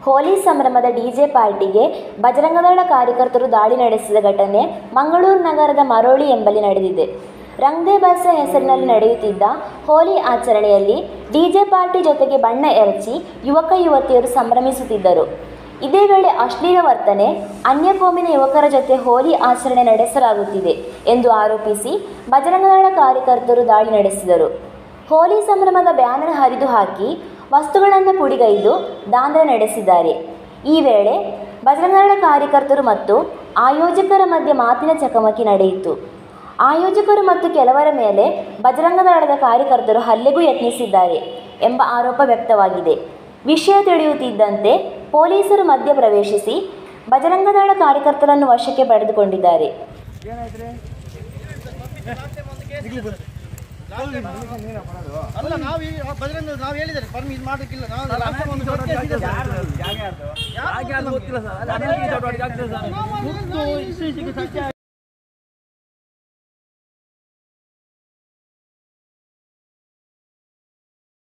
ಹೋಲಿ ಸಂಭ್ರಮದ ಡಿಜೆ ಪಾರ್ಟಿಗೆ ಬಜರಂಗದಳ ಕಾರ್ಯಕರ್ತರು ದಾಳಿ ನಡೆಸಿದ ಘಟನೆ ಮಂಗಳೂರು ನಗರದ ಮರೋಳಿ ಎಂಬಲ್ಲಿ ನಡೆದಿದೆ. ರಂಗ್ ದೆ ಬರ್ಸ ಹೆಸರಿನಲ್ಲಿ ನಡೆಯುತ್ತಿದ್ದ ಹೋಲಿ ಆಚರಣೆಯಲ್ಲಿ ಡಿಜೆ ಪಾರ್ಟಿ ಜೊತೆಗೆ ಬಣ್ಣ ಎರಚಿ ಯುವಕ ಯುವತಿಯರು ಸಂಭ್ರಮಿಸುತ್ತಿದ್ದರು. ಇದೇ ವೇಳೆ ಅಶ್ಲೀಲ ವರ್ತನೆ, ಅನ್ಯಕೋಮಿನ ಯುವಕರ ಜೊತೆ ಹೋಲಿ ಆಚರಣೆ ನಡೆಸಲಾಗುತ್ತಿದೆ ಎಂದು ಆರೋಪಿಸಿ ಬಜರಂಗದಳ ಕಾರ್ಯಕರ್ತರು ದಾಳಿ ನಡೆಸಿದರು. ಹೋಲಿ ಸಂಭ್ರಮದ ಬ್ಯಾನರ್ ಹರಿದು ಹಾಕಿ ವಸ್ತುಗಳನ್ನು ಪುಡಿಗೈದು ದಾಂಧಲೆ ನಡೆಸಿದ್ದಾರೆ. ಈ ವೇಳೆ ಬಜರಂಗದಳ ಕಾರ್ಯಕರ್ತರು ಮತ್ತು ಆಯೋಜಕರ ಮಧ್ಯೆ ಮಾತಿನ ಚಕಮಕಿ ನಡೆಯಿತು. ಆಯೋಜಕರು ಮತ್ತು ಕೆಲವರ ಮೇಲೆ ಬಜರಂಗದಳದ ಕಾರ್ಯಕರ್ತರು ಹಲ್ಲೆಗೂ ಯತ್ನಿಸಿದ್ದಾರೆ ಎಂಬ ಆರೋಪ ವ್ಯಕ್ತವಾಗಿದೆ. ವಿಷಯ ತಿಳಿಯುತ್ತಿದ್ದಂತೆ ಪೊಲೀಸರು ಮಧ್ಯ ಪ್ರವೇಶಿಸಿ ಬಜರಂಗದಳ ಕಾರ್ಯಕರ್ತರನ್ನು ವಶಕ್ಕೆ ಪಡೆದುಕೊಂಡಿದ್ದಾರೆ. ಅಲ್ಲ ನಾವು ಬಜರಂಗ ನಾವು ಹೇಳಿದರೆ ಪರ್ಮಿಟ್ ಮಾಡೋಕ್ಕಿಲ್ಲ. ನಾವು